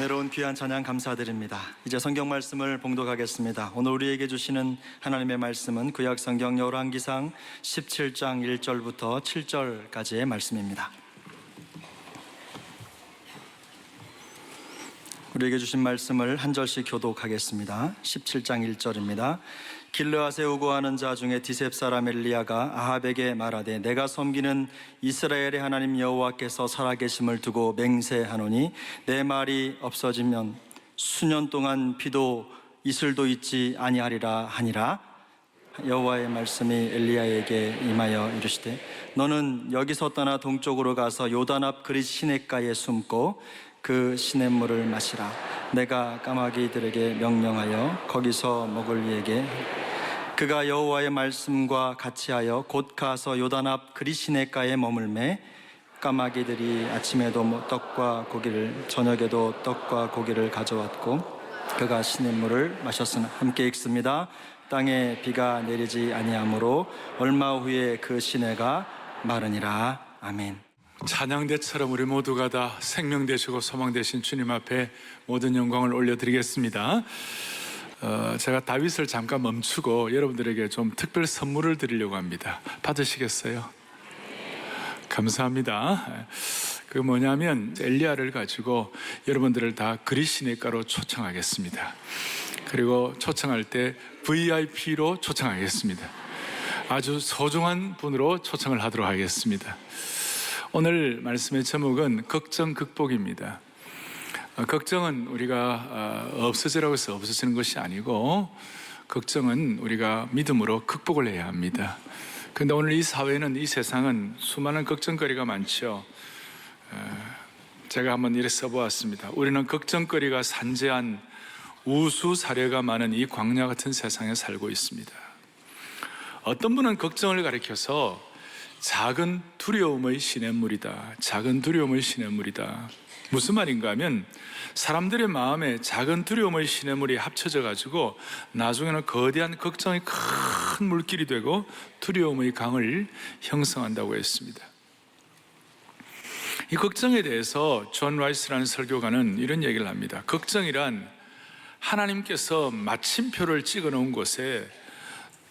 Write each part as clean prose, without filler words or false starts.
은혜로운 귀한 찬양 감사드립니다. 이제 성경 말씀을 봉독하겠습니다. 오늘 우리에게 주시는 하나님의 말씀은 구약 성경 열왕기상 17장 1절부터 7절까지의 말씀입니다. 우리에게 주신 말씀을 한 절씩 교독하겠습니다. 17장 1절입니다. 길르앗에 우거하는 자 중에 디셉 사람 엘리야가 아합에게 말하되 내가 섬기는 이스라엘의 하나님 여호와께서 살아계심을 두고 맹세하노니 내 말이 없어지면 수년 동안 비도 이슬도 있지 아니하리라 하니라. 여호와의 말씀이 엘리야에게 임하여 이르시되 너는 여기서 떠나 동쪽으로 가서 요단 앞 그릿 시냇가에 숨고 그 시냇물을 마시라. 내가 까마귀들에게 명령하여 거기서 먹을 이에게 그가 여호와의 말씀과 같이하여 곧 가서 요단 앞 그릿 시냇가에 머물매 까마귀들이 아침에도 떡과 고기를 저녁에도 떡과 고기를 가져왔고 그가 시냇물을 마셨으나 함께 읽습니다. 땅에 비가 내리지 아니하므로 얼마 후에 그 시내가 마르니라. 아멘. 찬양대처럼 우리 모두가 다 생명 되시고 소망 되신 주님 앞에 모든 영광을 올려드리겠습니다. 제가 다윗을 잠깐 멈추고 여러분들에게 좀 특별 선물을 드리려고 합니다. 받으시겠어요? 감사합니다. 그 뭐냐면 엘리야를 가지고 여러분들을 다 그릿 시냇가로 초청하겠습니다. 그리고 초청할 때 VIP로 초청하겠습니다. 아주 소중한 분으로 초청을 하도록 하겠습니다. 오늘 말씀의 제목은 걱정 극복입니다. 걱정은 우리가 없어지라고 해서 없어지는 것이 아니고 걱정은 우리가 믿음으로 극복을 해야 합니다. 그런데 오늘 이 사회는, 이 세상은 수많은 걱정거리가 많죠. 제가 한번 이렇게 써보았습니다. 우리는 걱정거리가 산재한 우수 사례가 많은 이 광야 같은 세상에 살고 있습니다. 어떤 분은 걱정을 가리켜서 작은 두려움의 시냇물이다. 작은 두려움의 시냇물이다. 무슨 말인가 하면 사람들의 마음에 작은 두려움의 시냇물이 합쳐져 가지고 나중에는 거대한 걱정이 큰 물길이 되고 두려움의 강을 형성한다고 했습니다. 이 걱정에 대해서 존 라이스라는 설교가는 이런 얘기를 합니다. 걱정이란 하나님께서 마침표를 찍어 놓은 곳에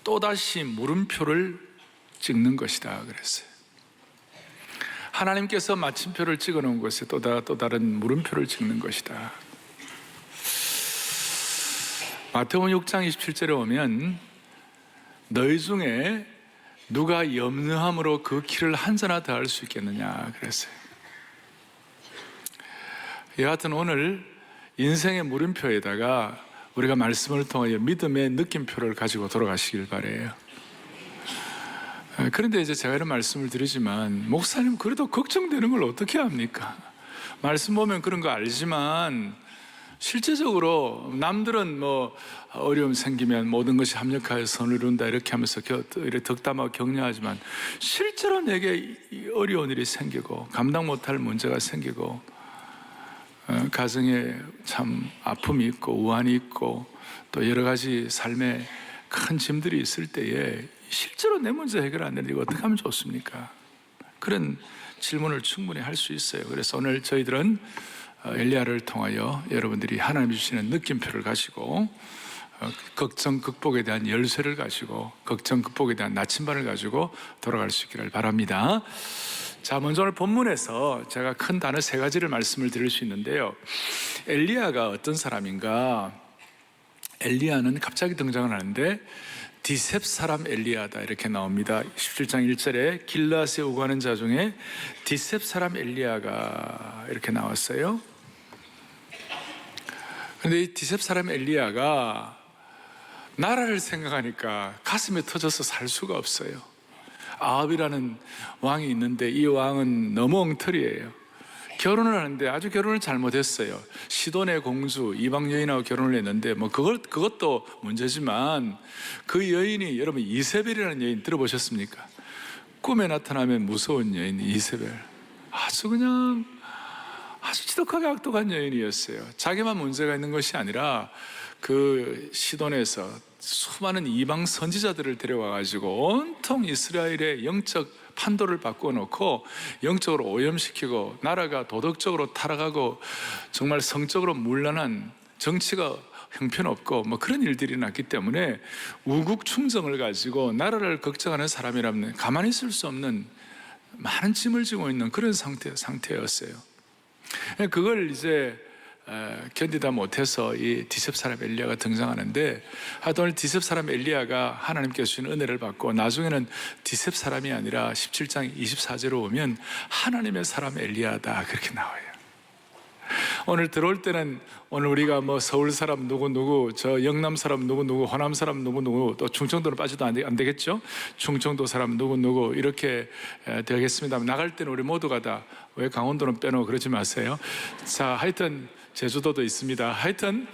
또다시 물음표를 찍는 것이다 그랬어요. 하나님께서 마침표를 찍어 놓은 곳에 또 다른 물음표를 찍는 것이다. 마태복음 6장 27절에 오면 너희 중에 누가 염려함으로 그 키를 한 자나 더 할 수 있겠느냐 그랬어요. 여하튼 오늘 인생의 물음표에다가 우리가 말씀을 통하여 믿음의 느낌표를 가지고 돌아가시길 바라요. 그런데 이제 제가 이런 말씀을 드리지만 목사님 그래도 걱정되는 걸 어떻게 합니까? 말씀 보면 그런 거 알지만 실제적으로 남들은 뭐 어려움 생기면 모든 것이 합력하여 선을 이룬다 이렇게 하면서 이렇게 덕담하고 격려하지만 실제로 내게 어려운 일이 생기고 감당 못할 문제가 생기고 가정에 참 아픔이 있고 우환이 있고 또 여러 가지 삶에 큰 짐들이 있을 때에 실제로 내 문제 해결 안 되는데 이거 어떻게 하면 좋습니까? 그런 질문을 충분히 할 수 있어요. 그래서 오늘 저희들은 엘리야를 통하여 여러분들이 하나님이 주시는 느낌표를 가지고 걱정 극복에 대한 열쇠를 가지고 걱정 극복에 대한 나침반을 가지고 돌아갈 수 있기를 바랍니다. 자, 먼저 오늘 본문에서 제가 큰 단어 3가지를 말씀을 드릴 수 있는데요. 엘리야가 어떤 사람인가? 엘리야는 갑자기 등장을 하는데 디셉 사람 엘리야다 이렇게 나옵니다. 17장 1절에 길르앗에 우거하는 자 중에 디셉 사람 엘리야가 이렇게 나왔어요. 그런데 이 디셉 사람 엘리야가 나라를 생각하니까 가슴이 터져서 살 수가 없어요. 아합이라는 왕이 있는데 이 왕은 너무 엉터리예요. 결혼을 하는데 아주 결혼을 잘못했어요. 시돈의 공주 이방 여인하고 결혼을 했는데 뭐 그것도 문제지만 그 여인이 여러분 이세벨이라는 여인 들어보셨습니까? 꿈에 나타나면 무서운 여인 이세벨. 아주 지독하게 악독한 여인이었어요. 자기만 문제가 있는 것이 아니라 그 시돈에서 수많은 이방 선지자들을 데려와 가지고 온통 이스라엘의 영적 판도를 바꿔놓고 영적으로 오염시키고 나라가 도덕적으로 타락하고 정말 성적으로 문란한, 정치가 형편없고 뭐 그런 일들이 났기 때문에 우국충정을 가지고 나라를 걱정하는 사람이라면 가만히 있을 수 없는 많은 짐을 지고 있는 그런 상태였어요. 그걸 이제 견디다 못해서 이 디셉 사람 엘리야가 등장하는데, 하여튼 오늘 디셉 사람 엘리야가 하나님께서 주신 은혜를 받고 나중에는 디셉 사람이 아니라 17장 24절로 오면 하나님의 사람 엘리야다 그렇게 나와요. 오늘 들어올 때는 오늘 우리가 뭐 서울 사람 누구, 저 영남 사람 누구, 호남 사람 누구, 또 충청도로 빠져도 안 되겠죠? 충청도 사람 누구 이렇게 되겠습니다. 나갈 때는 우리 모두가 다, 왜 강원도는 빼놓고 그러지 마세요. 자, 하여튼 제주도도 있습니다. 하여튼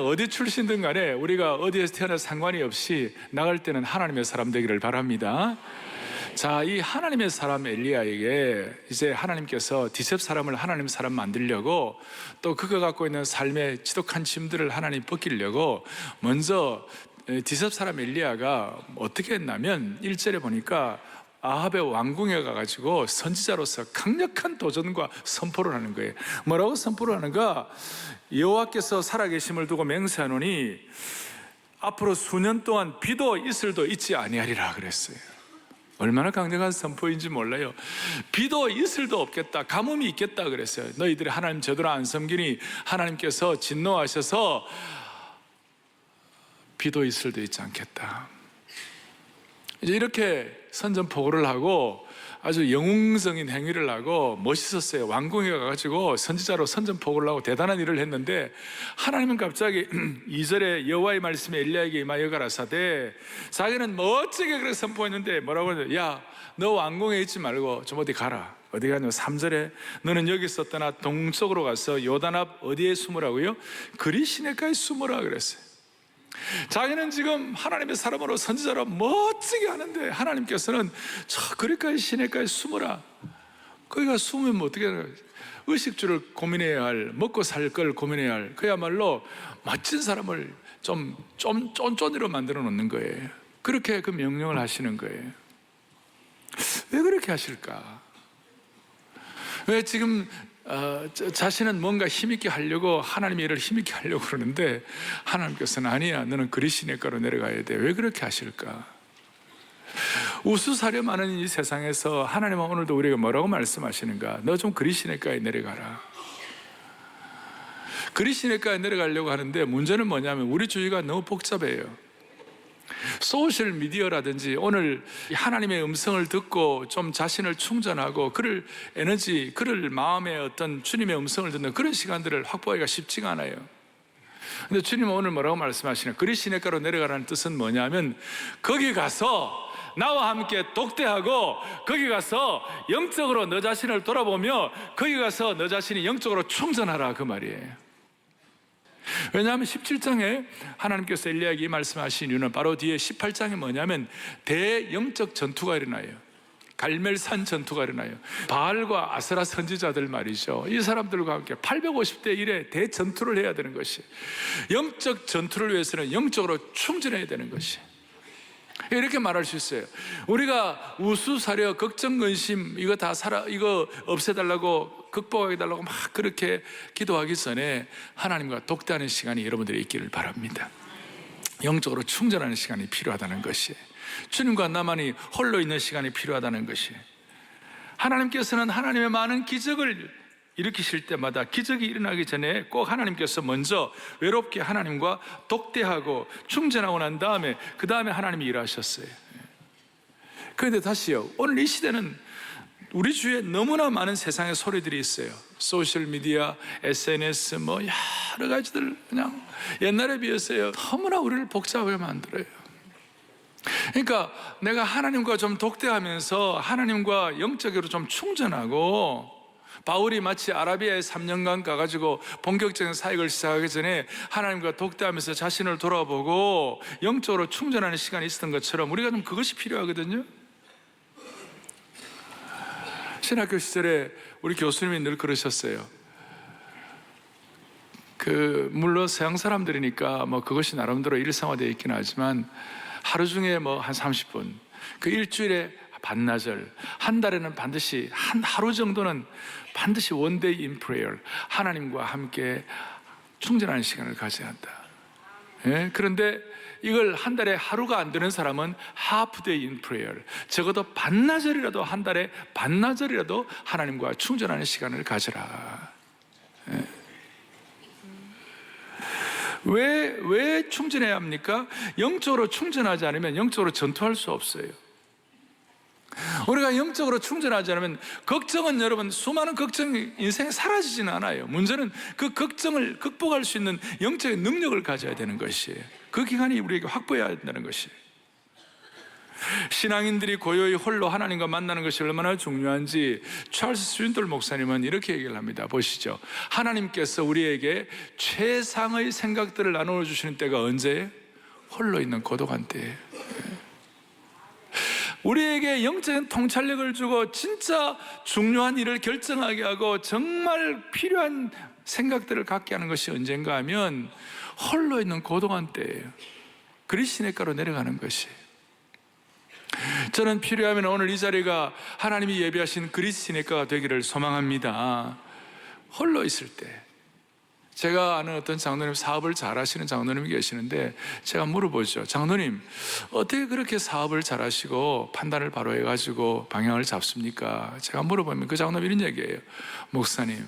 어디 출신든 간에 우리가 어디에서 태어나 상관이 없이 나갈 때는 하나님의 사람 되기를 바랍니다. 자, 이 하나님의 사람 엘리야에게 이제 하나님께서 디셉 사람을 하나님 사람 만들려고, 또 그가 갖고 있는 삶의 지독한 짐들을 하나님 벗기려고 먼저 디셉 사람 엘리야가 어떻게 했냐면 1절에 보니까 아합의 왕궁에 가가지고 선지자로서 강력한 도전과 선포를 하는 거예요. 뭐라고 선포를 하는가? 여호와께서 살아계심을 두고 맹세하노니 앞으로 수년 동안 비도 이슬도 있지 아니하리라 그랬어요. 얼마나 강력한 선포인지 몰라요. 비도 이슬도 없겠다, 가뭄이 있겠다 그랬어요. 너희들이 하나님 제대로 안 섬기니 하나님께서 진노하셔서 비도 이슬도 있지 않겠다. 이제 이렇게 선전포고를 하고 아주 영웅적인 행위를 하고 멋있었어요. 왕궁에 가가지고 선지자로 선전포고를 하고 대단한 일을 했는데, 하나님은 갑자기 2절에 여호와의 말씀이 엘리야에게 임하여 가라사대, 자기는 멋지게 그렇게 선포했는데 뭐라고 하냐? 야, 너 왕궁에 있지 말고 좀 어디 가라. 어디 가냐? 3절에 너는 여기서 떠나 동쪽으로 가서 요단 앞 어디에 숨으라고요? 그리 시내가에 숨으라 그랬어요. 자기는 지금 하나님의 사람으로 선지자로 멋지게 하는데 하나님께서는 저 그리까지 시내가에 숨어라. 거기가 숨으면 뭐 어떻게 해요? 의식주를 고민해야 할, 먹고 살 걸 고민해야 할, 그야말로 멋진 사람을 좀 쫀쫀이로 만들어 놓는 거예요. 그렇게 그 명령을 하시는 거예요. 왜 그렇게 하실까? 왜 지금 자신은 뭔가 힘있게 하려고, 하나님의 일을 힘있게 하려고 그러는데 하나님께서는 아니야, 너는 그리시네가로 내려가야 돼. 왜 그렇게 하실까? 우수사려 많은 이 세상에서 하나님은 오늘도 우리에게 뭐라고 말씀하시는가? 너 좀 그리시네가에 내려가라. 그리시네가에 내려가려고 하는데 문제는 뭐냐면 우리 주위가 너무 복잡해요. 소셜 미디어라든지 오늘 하나님의 음성을 듣고 좀 자신을 충전하고 그럴 에너지, 그럴 마음의 어떤 주님의 음성을 듣는 그런 시간들을 확보하기가 쉽지가 않아요. 근데 주님은 오늘 뭐라고 말씀하시냐? 그리 시내가로 내려가라는 뜻은 뭐냐면 거기 가서 나와 함께 독대하고 거기 가서 영적으로 너 자신을 돌아보며 거기 가서 너 자신이 영적으로 충전하라, 그 말이에요. 왜냐하면 17장에 하나님께서 엘리야에게 이 말씀하신 이유는 바로 뒤에 18장에 뭐냐면 대영적 전투가 일어나요. 갈멜산 전투가 일어나요. 바알과 아세라 선지자들 말이죠. 이 사람들과 함께 850대 1의 대전투를 해야 되는 것이, 영적 전투를 위해서는 영적으로 충전해야 되는 것이, 이렇게 말할 수 있어요. 우리가 우수사려, 걱정, 근심 이거 없애달라고, 극복하게 달라고 막 그렇게 기도하기 전에 하나님과 독대하는 시간이 여러분들이 있기를 바랍니다. 영적으로 충전하는 시간이 필요하다는 것이, 주님과 나만이 홀로 있는 시간이 필요하다는 것이, 하나님께서는 하나님의 많은 기적을 일으키실 때마다 기적이 일어나기 전에 꼭 하나님께서 먼저 외롭게 하나님과 독대하고 충전하고 난 다음에 그 다음에 하나님이 일하셨어요. 그런데 다시요, 오늘 이 시대는 우리 주위에 너무나 많은 세상의 소리들이 있어요. 소셜미디어, SNS 뭐 여러 가지들, 그냥 옛날에 비해서요 너무나 우리를 복잡하게 만들어요. 그러니까 내가 하나님과 좀 독대하면서 하나님과 영적으로 좀 충전하고, 바울이 마치 아라비아에 3년간 가가지고 본격적인 사역을 시작하기 전에 하나님과 독대하면서 자신을 돌아보고 영적으로 충전하는 시간이 있었던 것처럼 우리가 좀 그것이 필요하거든요. 신학교 시절에 우리 교수님이 늘 그러셨어요. 물론 서양 사람들이니까 뭐 그것이 나름대로 일상화되어 있긴 하지만 하루 중에 뭐 한 30분, 그 일주일에 반나절, 한 달에는 반드시 한 하루 정도는 반드시 one day in prayer, 하나님과 함께 충전하는 시간을 가져야 한다. 예? 그런데 이걸 한 달에 하루가 안 되는 사람은 half day in prayer, 적어도 반나절이라도, 한 달에 반나절이라도 하나님과 충전하는 시간을 가져라. 예. 왜 충전해야 합니까? 영적으로 충전하지 않으면 영적으로 전투할 수 없어요. 우리가 영적으로 충전하지 않으면, 걱정은 여러분, 수많은 걱정이 인생에 사라지지는 않아요. 문제는 그 걱정을 극복할 수 있는 영적인 능력을 가져야 되는 것이에요. 그 기간이 우리에게 확보해야 된다는 것이에요. 신앙인들이 고요히 홀로 하나님과 만나는 것이 얼마나 중요한지 찰스 스윈돌 목사님은 이렇게 얘기를 합니다. 보시죠. 하나님께서 우리에게 최상의 생각들을 나누어 주시는 때가 언제예요? 홀로 있는 고독한 때예요. 우리에게 영적인 통찰력을 주고 진짜 중요한 일을 결정하게 하고 정말 필요한 생각들을 갖게 하는 것이 언젠가 하면 홀로 있는 고독한 때예요. 그리스도인가로 내려가는 것이에요. 저는 필요하면 오늘 이 자리가 하나님이 예비하신 그리스도인가가 되기를 소망합니다. 홀로 있을 때, 제가 아는 어떤 장로님, 사업을 잘 하시는 장로님이 계시는데 제가 물어보죠. 장로님, 어떻게 그렇게 사업을 잘 하시고 판단을 바로 해가지고 방향을 잡습니까? 제가 물어보면 그 장로님이 이런 얘기예요. 목사님,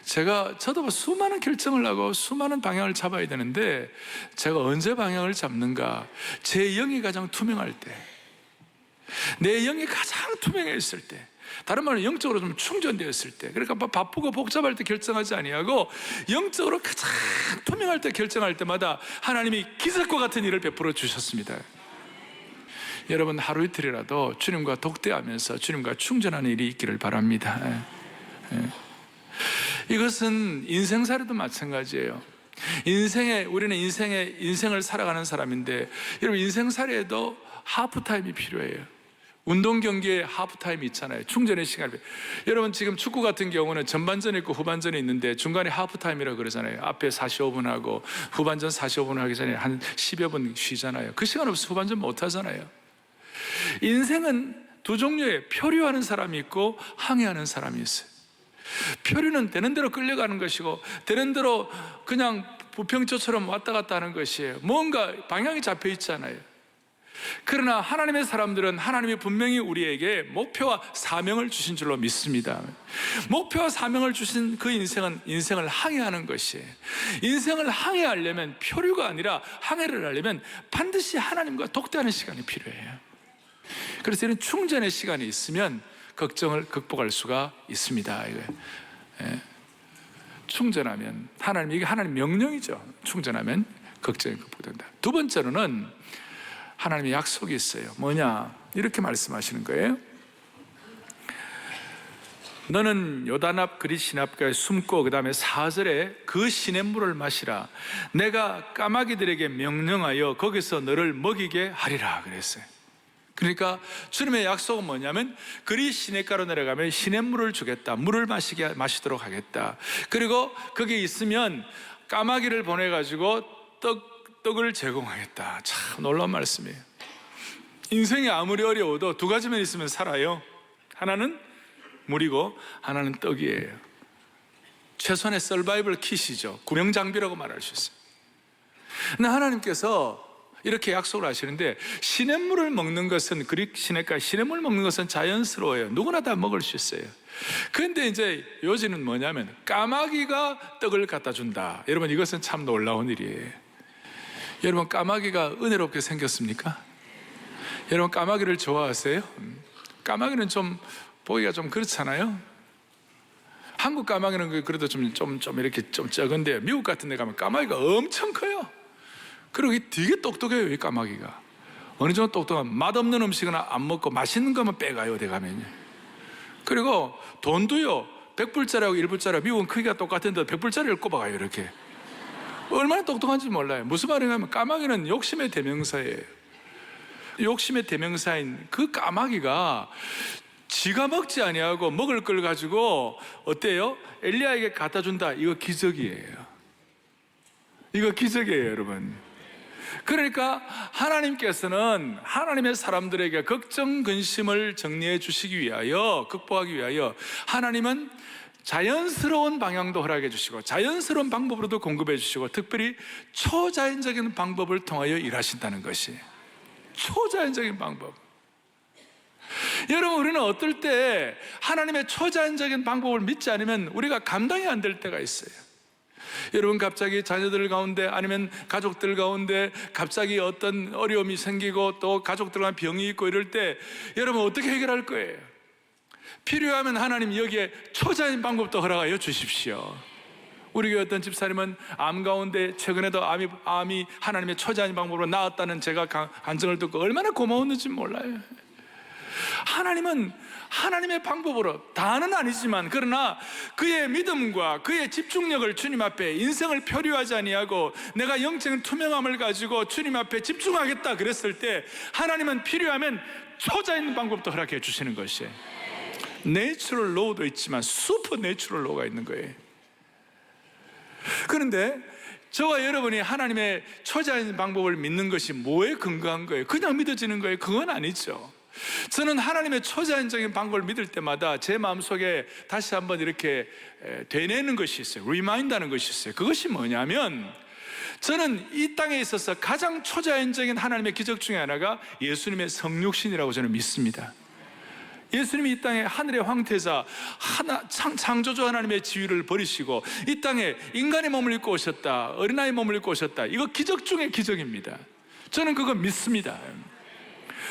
저도 수많은 결정을 하고 수많은 방향을 잡아야 되는데 제가 언제 방향을 잡는가? 제 영이 가장 투명할 때, 내 영이 가장 투명했을 때, 다른 말로 영적으로 좀 충전되었을 때, 그러니까 바쁘고 복잡할 때 결정하지 아니하고 영적으로 가장 투명할 때 결정할 때마다 하나님이 기적과 같은 일을 베풀어 주셨습니다. 여러분, 하루 이틀이라도 주님과 독대하면서 주님과 충전하는 일이 있기를 바랍니다. 이것은 인생살이도 마찬가지예요. 우리는 인생을 살아가는 사람인데, 여러분, 인생살이에도 하프타임이 필요해요. 운동 경기에 하프타임이 있잖아요. 충전의 시간이. 여러분, 지금 축구 같은 경우는 전반전이 있고 후반전이 있는데 중간에 하프타임이라고 그러잖아요. 앞에 45분 하고 후반전 45분 하기 전에 한 10여 분 쉬잖아요. 그 시간 없이 후반전 못 하잖아요. 인생은 두 종류의, 표류하는 사람이 있고 항해하는 사람이 있어요. 표류는 되는 대로 끌려가는 것이고 되는 대로 그냥 부평초처럼 왔다 갔다 하는 것이에요. 뭔가 방향이 잡혀 있잖아요. 그러나 하나님의 사람들은 하나님이 분명히 우리에게 목표와 사명을 주신 줄로 믿습니다. 목표와 사명을 주신 그 인생을 항해하는 것이에요. 인생을 항해하려면, 표류가 아니라 항해를 하려면 반드시 하나님과 독대하는 시간이 필요해요. 그래서 이런 충전의 시간이 있으면 걱정을 극복할 수가 있습니다. 충전하면, 이게 하나님 명령이죠. 충전하면 걱정이 극복된다. 두 번째로는 하나님의 약속이 있어요. 뭐냐? 이렇게 말씀하시는 거예요. 너는 요단 앞 그리 시납가에 숨고, 그 다음에 4절에 그 시냇물을 마시라. 내가 까마귀들에게 명령하여 거기서 너를 먹이게 하리라 그랬어요. 그러니까 주님의 약속은 뭐냐면, 그리 시냇가로 내려가면 시냇물을 주겠다. 물을 마시도록 하겠다. 그리고 거기 있으면 까마귀를 보내가지고 떡을 제공하겠다. 참 놀라운 말씀이에요. 인생이 아무리 어려워도 두 가지만 있으면 살아요. 하나는 물이고 하나는 떡이에요. 최소한의 서바이벌 킷이죠. 구명장비라고 말할 수 있어요. 근데 하나님께서 이렇게 약속을 하시는데, 시냇물을 먹는 것은, 그릭 시냇가 시냇물 먹는 것은 자연스러워요. 누구나 다 먹을 수 있어요. 그런데 이제 요지는 뭐냐면 까마귀가 떡을 갖다 준다. 여러분, 이것은 참 놀라운 일이에요. 여러분, 까마귀가 은혜롭게 생겼습니까? 여러분, 까마귀를 좋아하세요? 까마귀는 좀 보기가 좀 그렇잖아요. 한국 까마귀는 그래도 좀 이렇게 좀 적은데, 미국 같은 데 가면 까마귀가 엄청 커요. 그리고 되게 똑똑해요. 이 까마귀가 어느 정도 똑똑하면 맛없는 음식은 안 먹고 맛있는 것만 빼가요. 대 가면요. 그리고 돈도요, 100불짜리하고 1불짜리, 미국은 크기가 똑같은데 100불짜리를 꼽아가요. 이렇게. 얼마나 똑똑한지 몰라요. 무슨 말이냐면 까마귀는 욕심의 대명사예요. 욕심의 대명사인 그 까마귀가 지가 먹지 아니하고 먹을 걸 가지고 어때요? 엘리야에게 갖다 준다. 이거 기적이에요. 이거 기적이에요, 여러분. 그러니까 하나님께서는 하나님의 사람들에게 걱정, 근심을 정리해 주시기 위하여, 극복하기 위하여 하나님은 자연스러운 방향도 허락해 주시고 자연스러운 방법으로도 공급해 주시고 특별히 초자연적인 방법을 통하여 일하신다는 것이, 초자연적인 방법. 여러분, 우리는 어떨 때 하나님의 초자연적인 방법을 믿지 않으면 우리가 감당이 안 될 때가 있어요. 여러분, 갑자기 자녀들 가운데 아니면 가족들 가운데 갑자기 어떤 어려움이 생기고 또 가족들과 병이 있고 이럴 때 여러분 어떻게 해결할 거예요? 필요하면 하나님 여기에 초자연 방법도 허락하여 주십시오. 우리 교회 어떤 집사님은 암 가운데 최근에도 암이 하나님의 초자연 방법으로 나았다는 제가 간증을 듣고 얼마나 고마웠는지 몰라요. 하나님은 하나님의 방법으로, 다는 아니지만 그러나 그의 믿음과 그의 집중력을 주님 앞에, 인생을 표류하지 아니하고 내가 영적인 투명함을 가지고 주님 앞에 집중하겠다 그랬을 때 하나님은 필요하면 초자연 방법도 허락해 주시는 것이에요. 내추럴 로우도 있지만 슈퍼 내추럴 로우가 있는 거예요. 그런데 저와 여러분이 하나님의 초자연 방법을 믿는 것이 뭐에 근거한 거예요? 그냥 믿어지는 거예요? 그건 아니죠. 저는 하나님의 초자연적인 방법을 믿을 때마다 제 마음속에 다시 한번 이렇게 되뇌는 것이 있어요. 리마인드하는 것이 있어요. 그것이 뭐냐면, 저는 이 땅에 있어서 가장 초자연적인 하나님의 기적 중에 하나가 예수님의 성육신이라고 저는 믿습니다. 예수님이 이 땅에 하늘의 황태자, 창조주 하나님의 지위를 버리시고 이 땅에 인간의 몸을 입고 오셨다, 어린아이 몸을 입고 오셨다. 이거 기적 중의 기적입니다. 저는 그거 믿습니다.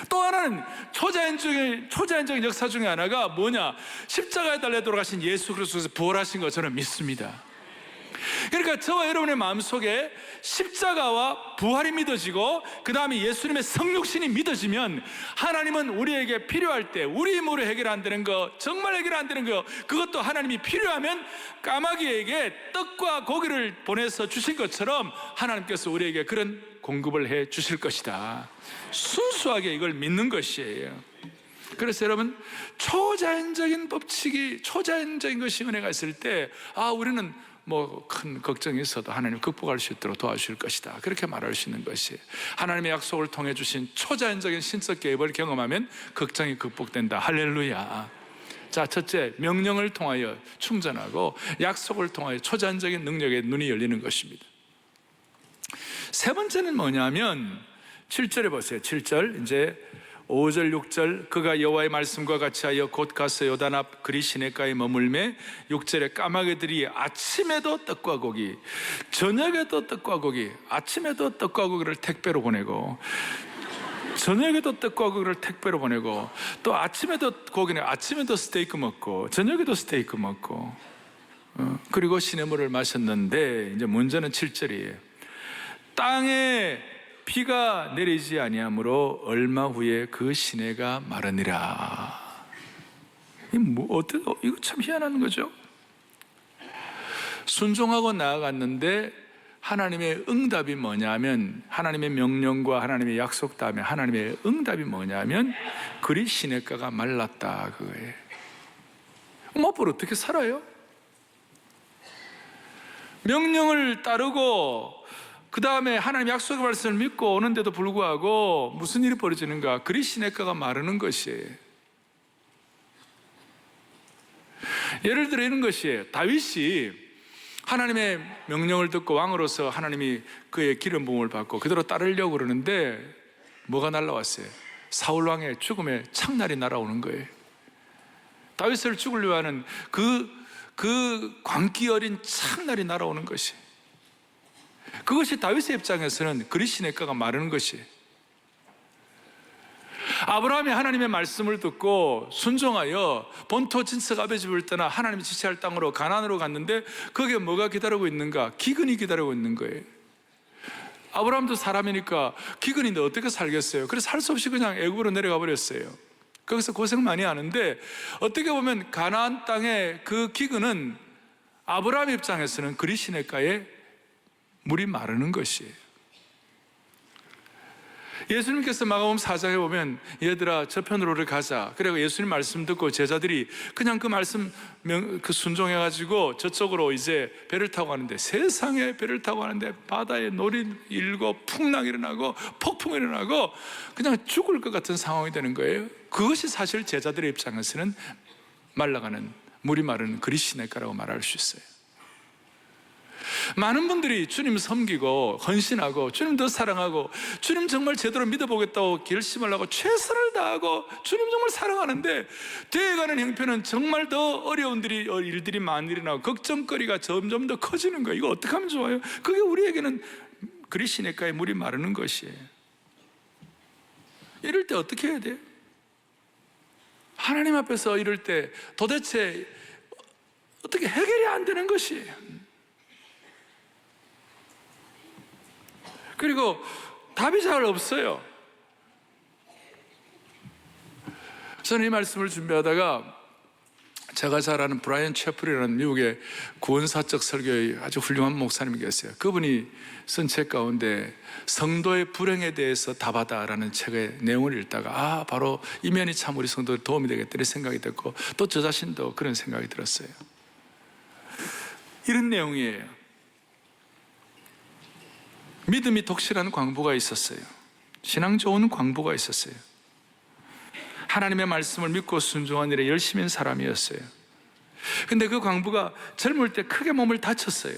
또 하나는 초자연적인 역사 중에 하나가 뭐냐, 십자가에 달려 돌아가신 예수 그리스도께서 부활하신 거 저는 믿습니다. 그러니까 저와 여러분의 마음속에 십자가와 부활이 믿어지고 그 다음에 예수님의 성육신이 믿어지면 하나님은 우리에게 필요할 때 우리 힘으로 해결 안 되는 거, 정말 해결 안 되는 거, 그것도 하나님이 필요하면 까마귀에게 떡과 고기를 보내서 주신 것처럼 하나님께서 우리에게 그런 공급을 해 주실 것이다. 순수하게 이걸 믿는 것이에요. 그래서 여러분, 초자연적인 법칙이, 초자연적인 것이 은혜가 있을 때 우리는 뭐 큰 걱정이 있어도 하나님 극복할 수 있도록 도와주실 것이다, 그렇게 말할 수 있는 것이에요. 하나님의 약속을 통해 주신 초자연적인 신적 개입을 경험하면 걱정이 극복된다. 할렐루야. 자, 첫째, 명령을 통하여 충전하고 약속을 통하여 초자연적인 능력에 눈이 열리는 것입니다. 세 번째는 뭐냐면 7절에 보세요. 7절 이제 5절 6절 그가 여호와의 말씀과 같이 하여 곧 가서 요단 앞 그리 시냇가에 머물매 6절에 까마귀들이 아침에도 떡과 고기, 저녁에도 떡과 고기, 아침에도 떡과 고기를 택배로 보내고 저녁에도 떡과 고기를 택배로 보내고 또 아침에도 고기는 아침에도 스테이크 먹고 저녁에도 스테이크 먹고 그리고 시냇물을 마셨는데 이제 문제는 7절이에요. 땅에 비가 내리지 아니하므로 얼마 후에 그 시내가 마르니라. 이거 참 희한한 거죠. 순종하고 나아갔는데 하나님의 응답이 뭐냐면, 하나님의 명령과 하나님의 약속 다음에 하나님의 응답이 뭐냐면 그리 시냇가가 말랐다, 그거예요. 앞으로 어떻게 살아요? 명령을 따르고 그 다음에 하나님 약속의 말씀을 믿고 오는데도 불구하고 무슨 일이 벌어지는가? 그리 시냇가가 마르는 것이에요. 예를 들어 이런 것이에요. 다윗이 하나님의 명령을 듣고 왕으로서 하나님이 그의 기름 부음을 받고 그대로 따르려고 그러는데 뭐가 날라왔어요? 사울 왕의 죽음의 창날이 날아오는 거예요. 다윗을 죽으려 하는 그 광기 어린 창날이 날아오는 것이, 그것이 다윗의 입장에서는 그리 시냇가가 마르는 것이에요. 아브라함이 하나님의 말씀을 듣고 순종하여 본토 진석 아베 집을 떠나 하나님이 지시할 땅으로 가나안으로 갔는데 거기에 뭐가 기다리고 있는가? 기근이 기다리고 있는 거예요. 아브라함도 사람이니까 기근인데 어떻게 살겠어요? 그래서 살 수 없이 그냥 애굽으로 내려가 버렸어요. 거기서 고생 많이 하는데 어떻게 보면 가나안 땅의 그 기근은 아브라함 입장에서는 그리 시냇가에 물이 마르는 것이에요. 예수님께서 마가복음 4장에 보면 얘들아 저편으로 우리 가자. 그리고 예수님 말씀 듣고 제자들이 그냥 그 말씀 순종해가지고 저쪽으로 이제 배를 타고 가는데, 세상에 배를 타고 가는데 바다에 놀이 일고 풍랑이 일어나고 폭풍이 일어나고 그냥 죽을 것 같은 상황이 되는 거예요. 그것이 사실 제자들의 입장에서는 말라가는, 물이 마르는 그리시네가라고 말할 수 있어요. 많은 분들이 주님 섬기고 헌신하고 주님 더 사랑하고 주님 정말 제대로 믿어보겠다고 결심을 하고 최선을 다하고 주님 정말 사랑하는데, 되어가는 형편은 정말 더 어려운 일들이 많이 일어나고 걱정거리가 점점 더 커지는 거예요. 이거 어떻게 하면 좋아요? 그게 우리에게는 그리시네가의 물이 마르는 것이에요. 이럴 때 어떻게 해야 돼요? 하나님 앞에서 이럴 때 도대체 어떻게 해결이 안 되는 것이에요. 그리고 답이 잘 없어요. 저는 이 말씀을 준비하다가 제가 잘 아는 브라이언 채플이라는 미국의 구원사적 설교의 아주 훌륭한 목사님이 계세요. 그분이 쓴 책 가운데 성도의 불행에 대해서 답하다라는 책의 내용을 읽다가 바로 이 면이 참 우리 성도에 도움이 되겠다 이런 생각이 됐고, 또 저 자신도 그런 생각이 들었어요. 이런 내용이에요. 믿음이 독실한 광부가 있었어요. 신앙 좋은 광부가 있었어요. 하나님의 말씀을 믿고 순종한 일에 열심히 한 사람이었어요. 근데 그 광부가 젊을 때 크게 몸을 다쳤어요.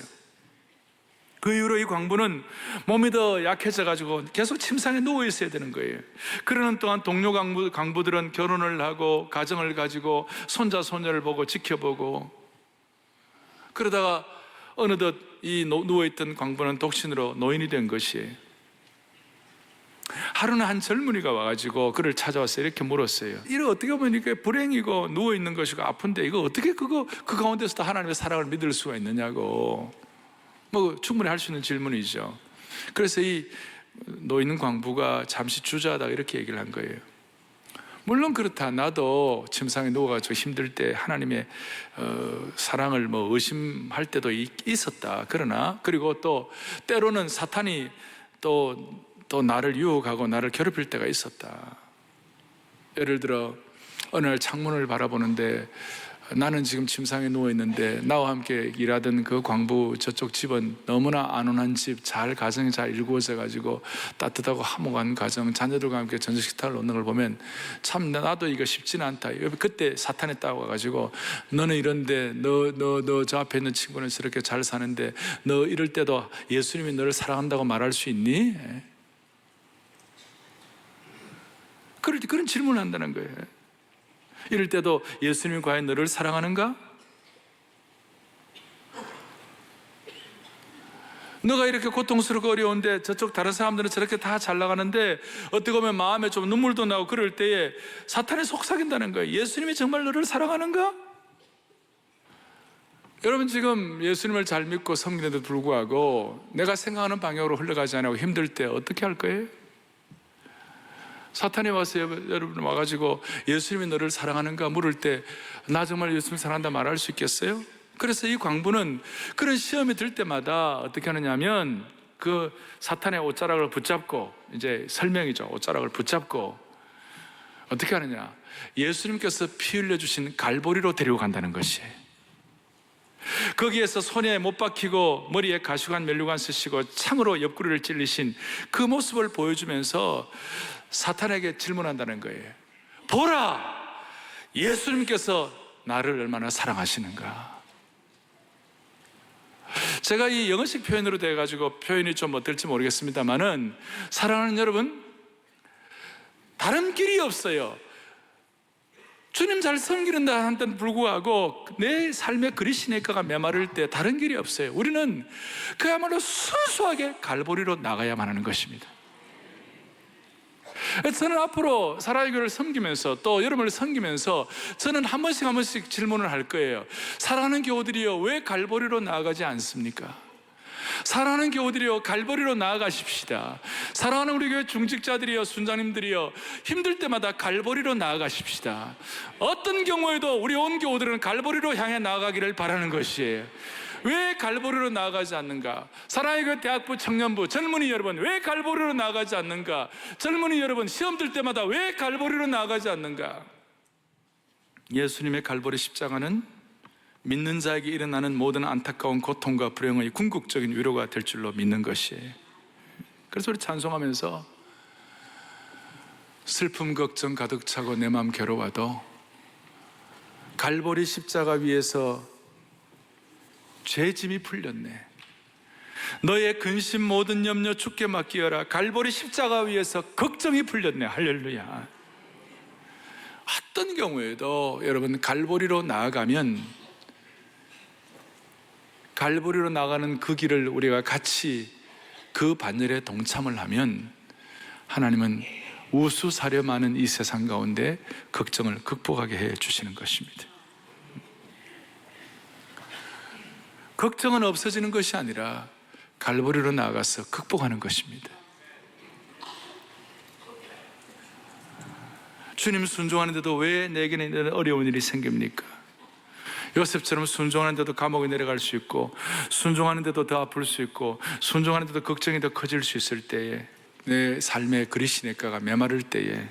그 이후로 이 광부는 몸이 더 약해져가지고 계속 침상에 누워 있어야 되는 거예요. 그러는 동안 동료 광부들은 결혼을 하고 가정을 가지고 손자 손녀를 보고 지켜보고, 그러다가 어느덧 이 누워있던 광부는 독신으로 노인이 된 것이에요. 하루는 한 젊은이가 와가지고 그를 찾아와서 이렇게 물었어요. 이거 어떻게 보면 이게 불행이고 누워있는 것이고 아픈데 이거 어떻게 그 가운데서도 하나님의 사랑을 믿을 수가 있느냐고, 충분히 할 수 있는 질문이죠. 그래서 이 노인 광부가 잠시 주저하다가 이렇게 얘기를 한 거예요. 물론 그렇다. 나도 침상에 누워가지고 힘들 때 하나님의 사랑을 의심할 때도 있었다. 그러나 그리고 또 때로는 사탄이 또 나를 유혹하고 나를 괴롭힐 때가 있었다. 예를 들어 어느 날 창문을 바라보는데 나는 지금 침상에 누워있는데 나와 함께 일하던 그 광부 저쪽 집은 너무나 안온한 집, 가정이 잘 일구어져 가지고 따뜻하고 화목한 가정, 자녀들과 함께 저녁 식탁을 놓는 걸 보면 참 나도 이거 쉽지는 않다. 그때 사탄이 따와가지고 너는 이런데 너 저 앞에 있는 친구는 저렇게 잘 사는데 너 이럴 때도 예수님이 너를 사랑한다고 말할 수 있니? 그런 질문을 한다는 거예요. 이럴 때도 예수님이 과연 너를 사랑하는가? 너가 이렇게 고통스럽고 어려운데 저쪽 다른 사람들은 저렇게 다 잘 나가는데 어떻게 보면 마음에 좀 눈물도 나고 그럴 때에 사탄이 속삭인다는 거예요. 예수님이 정말 너를 사랑하는가? 여러분 지금 예수님을 잘 믿고 섬기는데도 불구하고 내가 생각하는 방향으로 흘러가지 않고 힘들 때 어떻게 할 거예요? 사탄이 와서 여러분 와가지고 예수님이 너를 사랑하는가 물을 때 나 정말 예수님 사랑한다 말할 수 있겠어요? 그래서 이 광부는 그런 시험이 들 때마다 어떻게 하느냐면 그 사탄의 옷자락을 붙잡고, 이제 설명이죠. 옷자락을 붙잡고 어떻게 하느냐, 예수님께서 피 흘려주신 갈보리로 데리고 간다는 것이에요. 거기에서 손에 못 박히고 머리에 가시관 면류관 쓰시고 창으로 옆구리를 찔리신 그 모습을 보여주면서 사탄에게 질문한다는 거예요. 보라! 예수님께서 나를 얼마나 사랑하시는가. 제가 이 영어식 표현으로 돼가지고 표현이 좀 어떨지 모르겠습니다만은, 사랑하는 여러분, 다른 길이 없어요. 주님 잘 섬기는다 한데도 불구하고 내 삶의 그리시네가가 메마를 때 다른 길이 없어요. 우리는 그야말로 순수하게 갈보리로 나가야만 하는 것입니다. 저는 앞으로 사랑의 교회를 섬기면서 또 여러분을 섬기면서 저는 한 번씩 질문을 할 거예요. 사랑하는 교우들이요, 왜 갈보리로 나아가지 않습니까? 사랑하는 교우들이요, 갈보리로 나아가십시다. 사랑하는 우리 교회 중직자들이요, 순장님들이요, 힘들 때마다 갈보리로 나아가십시다. 어떤 경우에도 우리 온 교우들은 갈보리로 향해 나아가기를 바라는 것이에요. 왜 갈보리로 나아가지 않는가? 사랑의 그 대학부 청년부 젊은이 여러분, 왜 갈보리로 나아가지 않는가? 젊은이 여러분, 시험 들 때마다 왜 갈보리로 나아가지 않는가? 예수님의 갈보리 십자가는 믿는 자에게 일어나는 모든 안타까운 고통과 불행의 궁극적인 위로가 될 줄로 믿는 것이에요. 그래서 우리 찬송하면서 슬픔 걱정 가득 차고 내 맘 괴로워도 갈보리 십자가 위에서 죄 짐이 풀렸네. 너의 근심 모든 염려 주께 맡기어라. 갈보리 십자가 위에서 걱정이 풀렸네. 할렐루야. 어떤 경우에도 여러분 갈보리로 나아가면, 갈보리로 나가는 그 길을 우리가 같이 그 반열에 동참을 하면 하나님은 우수사려 많은 이 세상 가운데 걱정을 극복하게 해 주시는 것입니다. 걱정은 없어지는 것이 아니라 갈보리로 나아가서 극복하는 것입니다. 주님 순종하는데도 왜 내게는 이런 어려운 일이 생깁니까? 요셉처럼 순종하는데도 감옥에 내려갈 수 있고, 순종하는데도 더 아플 수 있고, 순종하는데도 걱정이 더 커질 수 있을 때에, 내 삶의 그리 시냇가가 메마를 때에,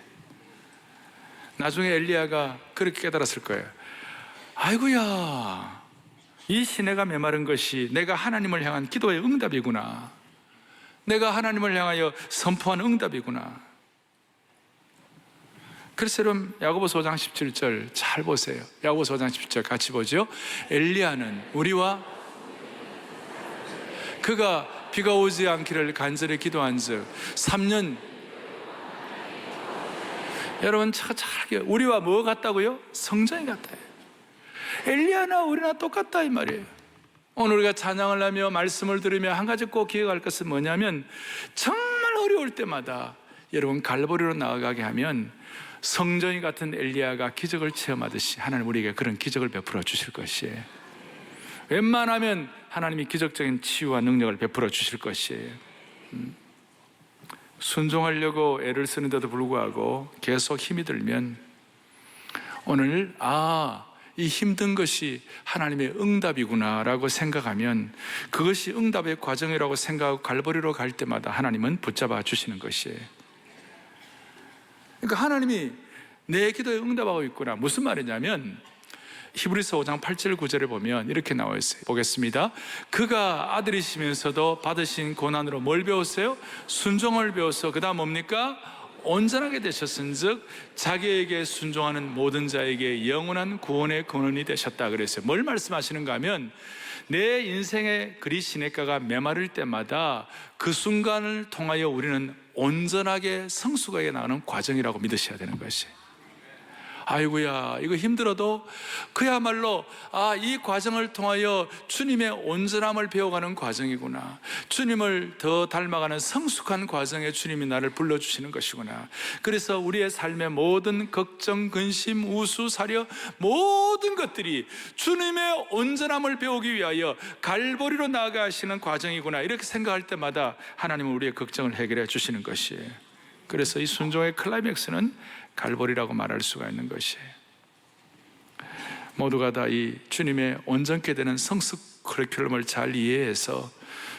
나중에 엘리야가 그렇게 깨달았을 거예요. 아이고야, 이 시내가 메마른 것이 내가 하나님을 향한 기도의 응답이구나. 내가 하나님을 향하여 선포한 응답이구나. 그래서 여러분, 야고보서 5장 17절 잘 보세요. 야고보서 5장 17절 같이 보죠. 엘리야는 우리와 그가 비가 오지 않기를 간절히 기도한즉 3년. 여러분 잘 우리와 뭐 같다고요? 성전이 같다. 엘리야나 우리나 똑같다 이 말이에요. 오늘 우리가 찬양을 하며 말씀을 들으며 한 가지 꼭 기억할 것은 뭐냐면, 정말 어려울 때마다 여러분 갈보리로 나아가게 하면 성전이 같은 엘리야가 기적을 체험하듯이 하나님 우리에게 그런 기적을 베풀어 주실 것이에요. 웬만하면 하나님이 기적적인 치유와 능력을 베풀어 주실 것이에요. 순종하려고 애를 쓰는데도 불구하고 계속 힘이 들면 오늘 이 힘든 것이 하나님의 응답이구나 라고 생각하면, 그것이 응답의 과정이라고 생각하고 갈보리로 갈 때마다 하나님은 붙잡아 주시는 것이에요. 그러니까 하나님이 내 기도에 응답하고 있구나. 무슨 말이냐면 히브리서 5장 8절 9절을 보면 이렇게 나와 있어요. 보겠습니다. 그가 아들이시면서도 받으신 고난으로 뭘 배웠어요? 순종을 배워서 그 다음 뭡니까? 온전하게 되셨은즉 자기에게 순종하는 모든 자에게 영원한 구원의 근원이 되셨다 그랬어요. 뭘 말씀하시는가 하면, 내 인생의 그리 시냇가가 메마를 때마다 그 순간을 통하여 우리는 온전하게 성숙하게 나가는 과정이라고 믿으셔야 되는 것이에요. 아이고야, 이거 힘들어도 그야말로 이 과정을 통하여 주님의 온전함을 배워가는 과정이구나. 주님을 더 닮아가는 성숙한 과정에 주님이 나를 불러주시는 것이구나. 그래서 우리의 삶의 모든 걱정, 근심, 우수, 사려 모든 것들이 주님의 온전함을 배우기 위하여 갈보리로 나아가시는 과정이구나. 이렇게 생각할 때마다 하나님은 우리의 걱정을 해결해 주시는 것이에요. 그래서 이 순종의 클라이맥스는 갈보리라고 말할 수가 있는 것이에요. 모두가 다 이 주님의 온전케 되는 성숙 커리큘럼을 잘 이해해서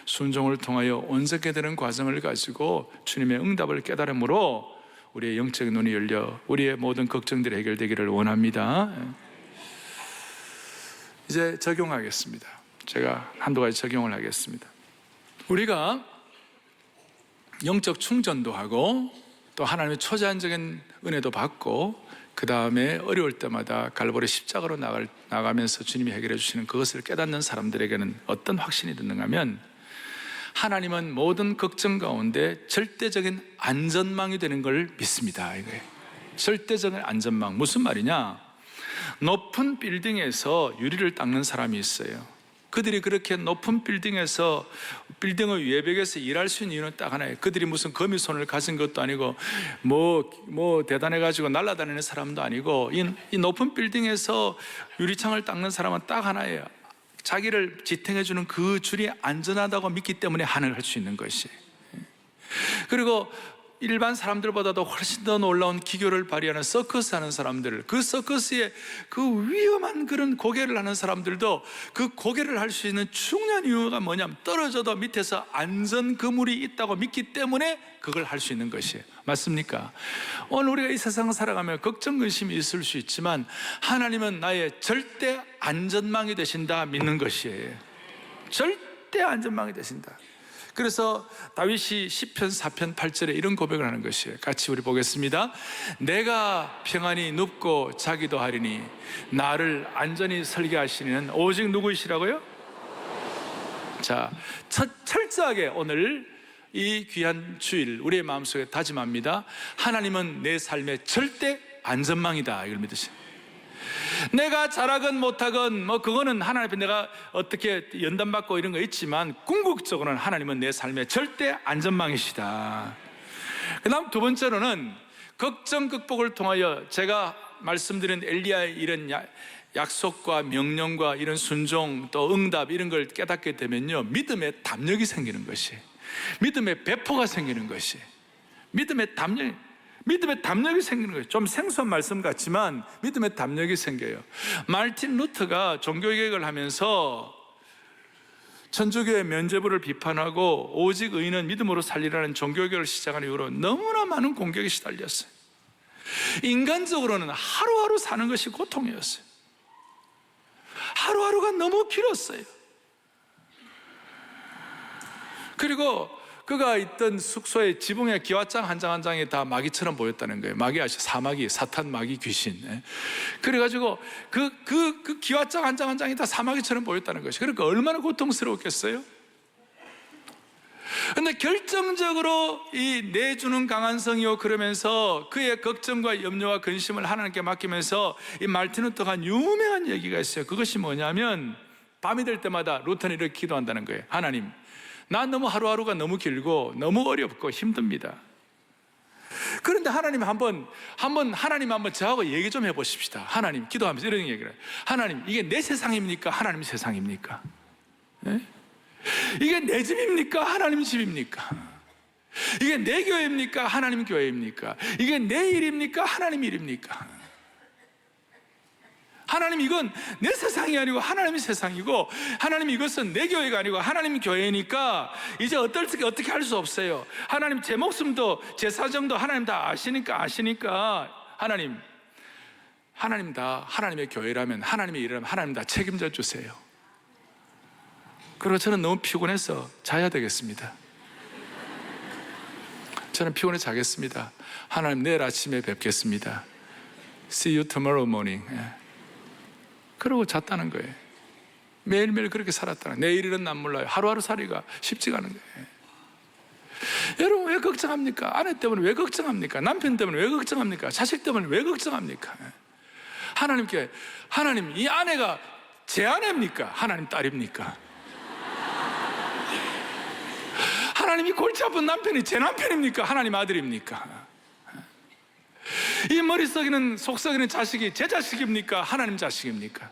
순종을 통하여 온전케 되는 과정을 가지고 주님의 응답을 깨달음으로 우리의 영적 눈이 열려 우리의 모든 걱정들이 해결되기를 원합니다. 이제 적용하겠습니다. 제가 한두 가지 적용을 하겠습니다. 우리가 영적 충전도 하고 또 하나님의 초자연적인 은혜도 받고 그 다음에 어려울 때마다 갈보리 십자가로 나가면서 주님이 해결해 주시는 그것을 깨닫는 사람들에게는 어떤 확신이 드는가 하면, 하나님은 모든 걱정 가운데 절대적인 안전망이 되는 걸 믿습니다. 이거예요. 절대적인 안전망. 무슨 말이냐? 높은 빌딩에서 유리를 닦는 사람이 있어요. 그들이 그렇게 높은 빌딩에서 빌딩의 외벽에서 일할 수 있는 이유는 딱 하나예요. 그들이 무슨 거미손을 가진 것도 아니고 뭐 대단해가지고 날아다니는 사람도 아니고, 이 높은 빌딩에서 유리창을 닦는 사람은 딱 하나예요. 자기를 지탱해주는 그 줄이 안전하다고 믿기 때문에 하늘 할 수 있는 것이. 그리고 일반 사람들보다도 훨씬 더 놀라운 기교를 발휘하는 서커스 하는 사람들, 그 서커스의 그 위험한 그런 고개를 하는 사람들도 그 고개를 할 수 있는 중요한 이유가 뭐냐면 떨어져도 밑에서 안전 그물이 있다고 믿기 때문에 그걸 할 수 있는 것이에요. 맞습니까? 오늘 우리가 이 세상을 살아가며 걱정, 근심이 있을 수 있지만 하나님은 나의 절대 안전망이 되신다 믿는 것이에요. 절대 안전망이 되신다. 그래서 다윗이 시편 4편 8절에 이런 고백을 하는 것이에요. 같이 우리 보겠습니다. 내가 평안히 눕고 자기도 하리니 나를 안전히 설게 하시는 오직 누구이시라고요? 자, 철저하게 오늘 이 귀한 주일 우리의 마음속에 다짐합니다. 하나님은 내 삶의 절대 안전망이다, 이걸 믿으세요. 내가 잘하건 못하건 뭐 그거는 하나님 앞에 내가 어떻게 연단받고 이런 거 있지만 궁극적으로는 하나님은 내 삶의 절대 안전망이시다. 그 다음 두 번째로는 걱정 극복을 통하여 제가 말씀드린 엘리야의 이런 약속과 명령과 이런 순종 또 응답 이런 걸 깨닫게 되면요, 믿음의 담력이 생기는 것이, 믿음의 배포가 생기는 것이, 믿음의 담력이 생기는 거예요. 좀 생소한 말씀 같지만 믿음의 담력이 생겨요. 마르틴 루터가 종교개혁을 하면서 천주교의 면죄부를 비판하고 오직 의인은 믿음으로 살리라는 종교개혁을 시작한 이후로 너무나 많은 공격에 시달렸어요. 인간적으로는 하루하루 사는 것이 고통이었어요. 하루하루가 너무 길었어요. 그리고 그가 있던 숙소의 지붕에 기와장 한 장 한 장이 다 마귀처럼 보였다는 거예요. 마귀 아시죠? 사마귀, 사탄, 마귀, 귀신. 그래가지고 그 기와장 한 장 한 장이 다 사마귀처럼 보였다는 것이. 그러니까 얼마나 고통스러웠겠어요? 그런데 결정적으로 이 내주는 강한 성이요 그러면서 그의 걱정과 염려와 근심을 하나님께 맡기면서 이 마르틴 루터가 한 유명한 얘기가 있어요. 그것이 뭐냐면 밤이 될 때마다 루터는 이렇게 기도한다는 거예요. 하나님, 난 너무 하루하루가 너무 길고 너무 어렵고 힘듭니다. 그런데 하나님 한번 저하고 얘기 좀 해보십시다. 하나님, 기도하면서 이런 얘기를 해요. 하나님, 이게 내 세상입니까? 하나님 세상입니까? 네? 이게 내 집입니까? 하나님 집입니까? 이게 내 교회입니까? 하나님 교회입니까? 이게 내 일입니까? 하나님 일입니까? 하나님, 이건 내 세상이 아니고 하나님의 세상이고, 하나님, 이것은 내 교회가 아니고 하나님 교회니까 이제 어떻게 할 수 없어요. 하나님, 제 목숨도 제 사정도 하나님 다 아시니까 하나님 다 하나님의 교회라면, 하나님의 일이라면 하나님 다 책임져 주세요. 그리고 저는 너무 피곤해서 자야 되겠습니다. 저는 피곤해 자겠습니다. 하나님, 내일 아침에 뵙겠습니다. See you tomorrow morning. 그러고 잤다는 거예요. 매일매일 그렇게 살았다는 거예요. 내일은 난 몰라요. 하루하루 살이가 쉽지가 않은 거예요. 여러분, 왜 걱정합니까? 아내 때문에 왜 걱정합니까? 남편 때문에 왜 걱정합니까? 자식 때문에 왜 걱정합니까? 하나님께, 하나님, 이 아내가 제 아내입니까? 하나님 딸입니까? 하나님, 이 골치 아픈 남편이 제 남편입니까? 하나님 아들입니까? 이 머릿속에는 속썩이는 자식이 제 자식입니까? 하나님 자식입니까?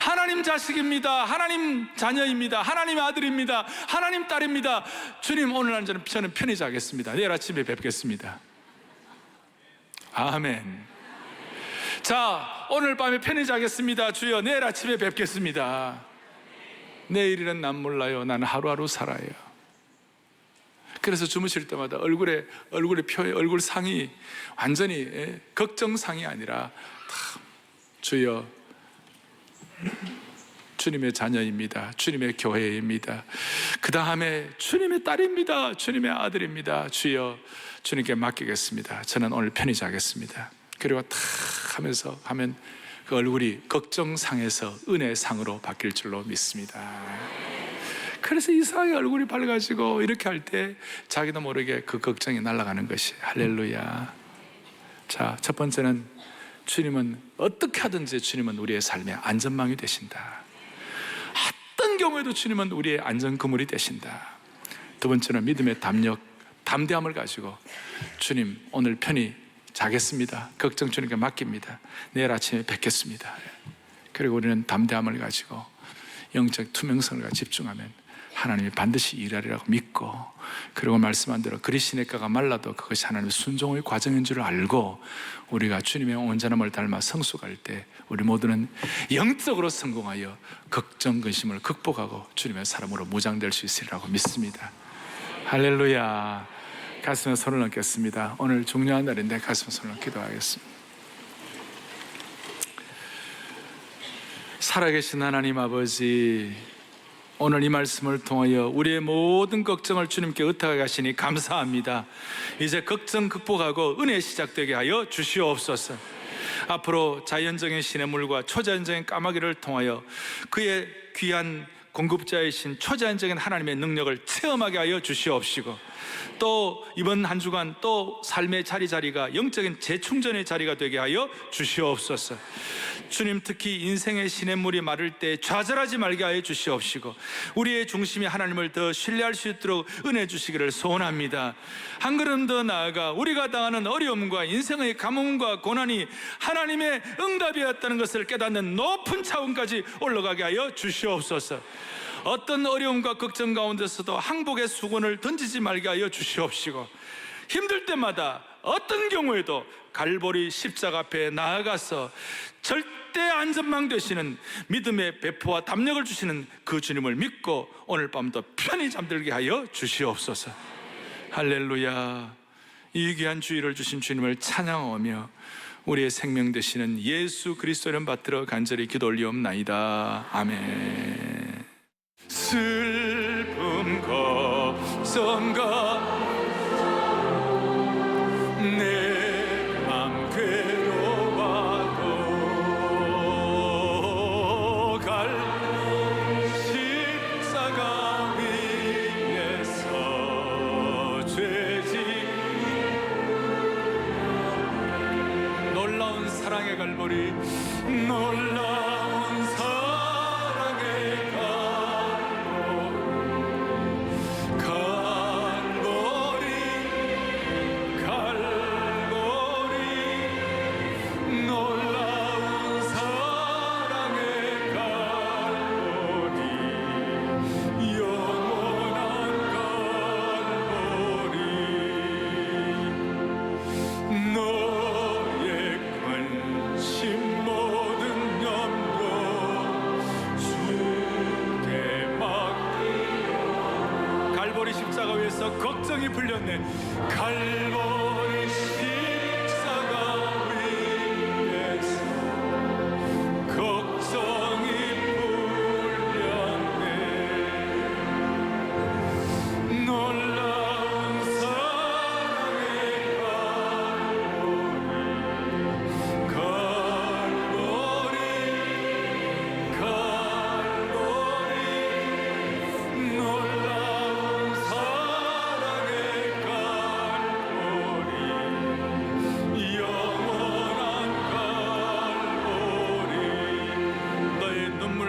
하나님 자식입니다. 하나님 자녀입니다. 하나님 아들입니다. 하나님 딸입니다. 주님, 오늘 저는 편히 자겠습니다. 내일 아침에 뵙겠습니다. 아멘. 자, 오늘 밤에 편히 자겠습니다. 주여, 내일 아침에 뵙겠습니다. 내일은 난 몰라요. 나는 하루하루 살아요. 그래서 주무실 때마다 얼굴의 표에 얼굴 상이 완전히 걱정상이 아니라 주여, 주님의 자녀입니다. 주님의 교회입니다. 그 다음에 주님의 딸입니다. 주님의 아들입니다. 주여, 주님께 맡기겠습니다. 저는 오늘 편히 자겠습니다. 그리고 탁 하면서 하면 그 얼굴이 걱정상에서 은혜상으로 바뀔 줄로 믿습니다. 그래서 이상하게 얼굴이 밝아지고 이렇게 할 때 자기도 모르게 그 걱정이 날아가는 것이, 할렐루야. 자, 첫 번째는 주님은 어떻게 하든지 주님은 우리의 삶의 안전망이 되신다. 어떤 경우에도 주님은 우리의 안전 그물이 되신다. 두 번째는 믿음의 담대함을 가지고 주님, 오늘 편히 자겠습니다. 걱정 주님께 맡깁니다. 내일 아침에 뵙겠습니다. 그리고 우리는 담대함을 가지고 영적 투명성을 집중하면 하나님이 반드시 일하리라고 믿고, 그리고 말씀한 대로 그리시네가가 말라도 그것이 하나님의 순종의 과정인 줄 알고 우리가 주님의 온전함을 닮아 성숙할 때 우리 모두는 영적으로 성공하여 걱정, 근심을 극복하고 주님의 사람으로 무장될 수 있으리라고 믿습니다. 할렐루야. 가슴에 손을 얹겠습니다. 오늘 중요한 날인데 가슴에 손을 얹고 기도하겠습니다. 살아계신 하나님 아버지, 오늘 이 말씀을 통하여 우리의 모든 걱정을 주님께 의탁하게 하시니 감사합니다. 이제 걱정 극복하고 은혜 시작되게 하여 주시옵소서. 앞으로 자연적인 시냇물과 초자연적인 까마귀를 통하여 그의 귀한 공급자이신 초자연적인 하나님의 능력을 체험하게 하여 주시옵시고, 또 이번 한 주간 또 삶의 자리가 영적인 재충전의 자리가 되게 하여 주시옵소서. 주님, 특히 인생의 시냇물이 마를 때 좌절하지 말게 하여 주시옵시고 우리의 중심이 하나님을 더 신뢰할 수 있도록 은혜 주시기를 소원합니다. 한 걸음 더 나아가 우리가 당하는 어려움과 인생의 가뭄과 고난이 하나님의 응답이었다는 것을 깨닫는 높은 차원까지 올라가게 하여 주시옵소서. 어떤 어려움과 걱정 가운데서도 항복의 수건을 던지지 말게 하여 주시옵시고, 힘들 때마다 어떤 경우에도 갈보리 십자가 앞에 나아가서 절대 안전망 되시는 믿음의 배포와 담력을 주시는 그 주님을 믿고 오늘 밤도 편히 잠들게 하여 주시옵소서. 할렐루야. 이 귀한 주의를 주신 주님을 찬양하며 우리의 생명 되시는 예수 그리스도 이름 받들어 간절히 기도 올리옵나이다. 아멘. 슬픔 걱정과 내 맘 괴로워도 갈 십자가 위에서 죄지 놀라운 사랑의 갈보리, 놀라운 사랑의 걱정이 풀렸네. 갈보리 십자가 위에서 걱정이 풀렸네. 놀라운 사랑의 갈보리, 놀라운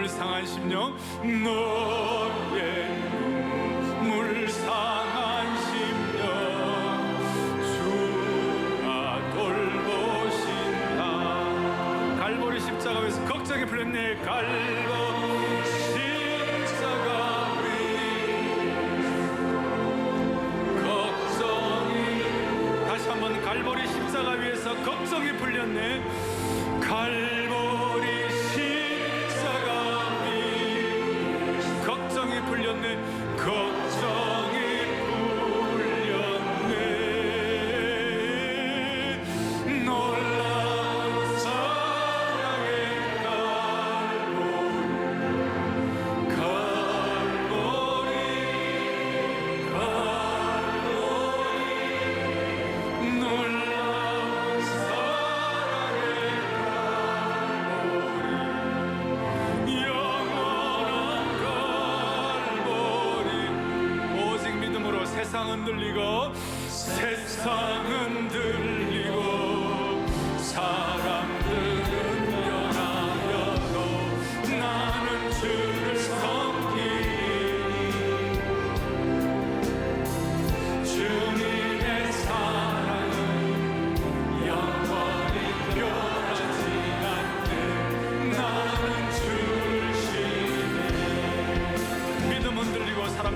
상한 심령, 너의 눈물 상한 심령 주가 돌보신다. 갈보리 십자가 위에서 걱정이 풀렸네. 갈보리 십자가 위에서 걱정이, 다시 한번 갈보리 십자가 위에서 걱정이 풀렸네. 갈보리 걱정이 풀렸네. 걱정이 풀렸네. 놀라운 사랑의 갈보리, 놀라운 사랑의 갈보리, 세상은 들리고 세상은 들리고 사람들은 변하여도 나는 주를 섬기니 주님의 사랑은 영원히 변하지 않네. 나는 주를 신뢰. 믿음은 들리고 사람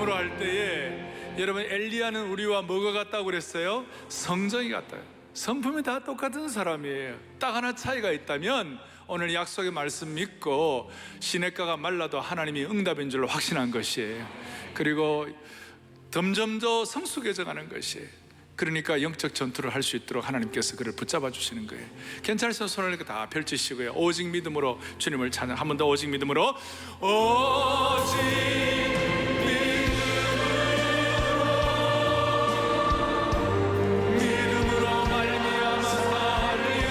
믿음으로 할 때에 여러분 엘리야는 우리와 뭐가 같다고 그랬어요? 성정이 같아요. 성품이 다 똑같은 사람이에요. 딱 하나 차이가 있다면 오늘 약속의 말씀 믿고 시냇가가 말라도 하나님이 응답인 줄로 확신한 것이에요. 그리고 점점 더 성숙해져가는 것이에요. 그러니까 영적 전투를 할 수 있도록 하나님께서 그를 붙잡아 주시는 거예요. 괜찮으셔서 손을 이렇게 다 펼치시고요. 오직 믿음으로 주님을 찬양. 한 번 더 오직 믿음으로. 오직 믿음으로 말미암아 살리라.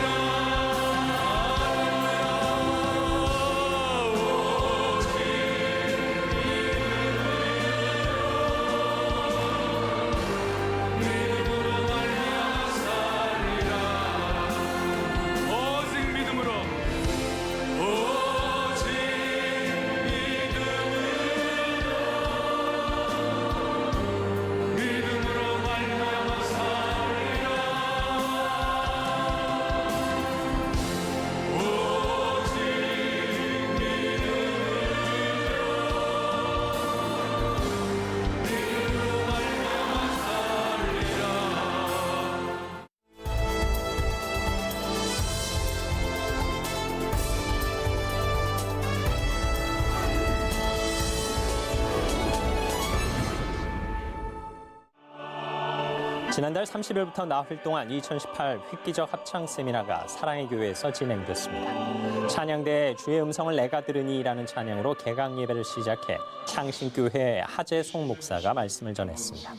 지난달 30일부터 나흘 동안 2018 획기적 합창 세미나가 사랑의 교회에서 진행됐습니다. 찬양대에 주의 음성을 내가 들으니라는 찬양으로 개강 예배를 시작해 창신교회 하재송 목사가 말씀을 전했습니다.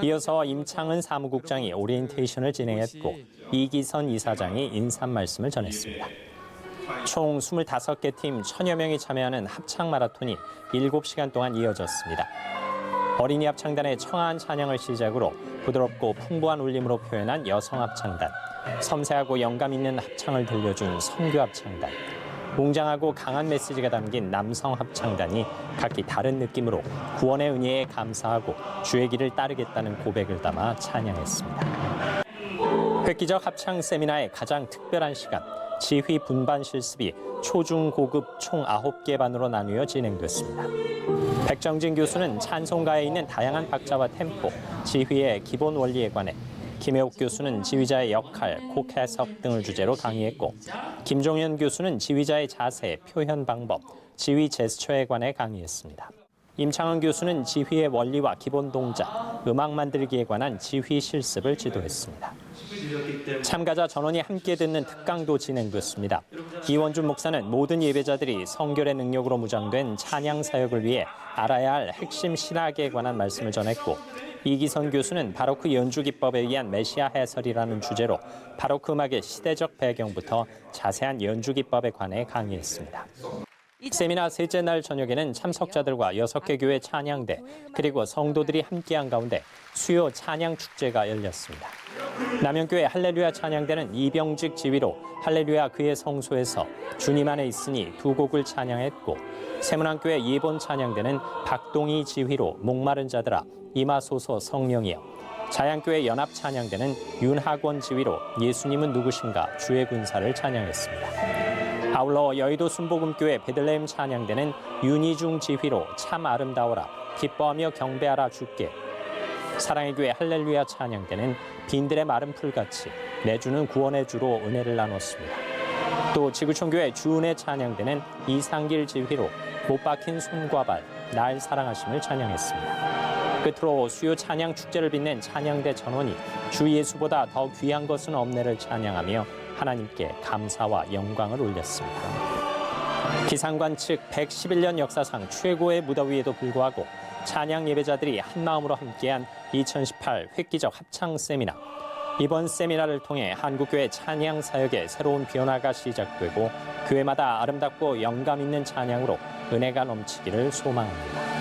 이어서 임창은 사무국장이 오리엔테이션을 진행했고 이기선 이사장이 인사 말씀을 전했습니다. 총 25개 팀 1000여 명이 참여하는 합창 마라톤이 7시간 동안 이어졌습니다. 어린이 합창단의 청아한 찬양을 시작으로 부드럽고 풍부한 울림으로 표현한 여성 합창단, 섬세하고 영감 있는 합창을 들려준 선교 합창단, 웅장하고 강한 메시지가 담긴 남성 합창단이 각기 다른 느낌으로 구원의 은혜에 감사하고 주의 길을 따르겠다는 고백을 담아 찬양했습니다. 획기적 합창 세미나의 가장 특별한 시간, 지휘 분반 실습이 초중 고급 총 9개 반으로 나누어 진행됐습니다. 백정진 교수는 찬송가에 있는 다양한 박자와 템포, 지휘의 기본 원리에 관해, 김혜옥 교수는 지휘자의 역할, 곡 해석 등을 주제로 강의했고, 김종현 교수는 지휘자의 자세, 표현 방법, 지휘 제스처에 관해 강의했습니다. 임창은 교수는 지휘의 원리와 기본 동작, 음악 만들기에 관한 지휘 실습을 지도했습니다. 참가자 전원이 함께 듣는 특강도 진행됐습니다. 이원준 목사는 모든 예배자들이 성결의 능력으로 무장된 찬양 사역을 위해 알아야 할 핵심 신학에 관한 말씀을 전했고, 이기선 교수는 바로크 연주 기법에 의한 메시아 해설이라는 주제로 바로크 음악의 시대적 배경부터 자세한 연주 기법에 관해 강의했습니다. 세미나 셋째 날 저녁에는 참석자들과 6개 교회 찬양대 그리고 성도들이 함께한 가운데 수요 찬양 축제가 열렸습니다. 남영교회 할렐루야 찬양대는 이병직 지휘로 할렐루야 그의 성소에서 주님 안에 있으니 두 곡을 찬양했고, 세문안교회 예본 찬양대는 박동희 지휘로 목마른 자들아 임하소서 성령이여, 자양교회 연합 찬양대는 윤학원 지휘로 예수님은 누구신가 주의 군사를 찬양했습니다. 아울러 여의도 순복음교회 베들레헴 찬양대는 윤희중 지휘로 참 아름다워라 기뻐하며 경배하라 주께, 사랑의 교회 할렐루야 찬양대는 빈들의 마른 풀같이 내주는 구원의 주로 은혜를 나눴습니다. 또 지구촌교회 주은혜 찬양대는 이상길 지휘로 못 박힌 손과 발, 날 사랑하심을 찬양했습니다. 끝으로 수요 찬양 축제를 빛낸 찬양대 전원이 주 예수보다 더 귀한 것은 없네를 찬양하며 하나님께 감사와 영광을 올렸습니다. 기상관 측 111년 역사상 최고의 무더위에도 불구하고 찬양 예배자들이 한마음으로 함께한 2018 획기적 합창 세미나. 이번 세미나를 통해 한국교회 찬양 사역의 새로운 변화가 시작되고 교회마다 아름답고 영감 있는 찬양으로 은혜가 넘치기를 소망합니다.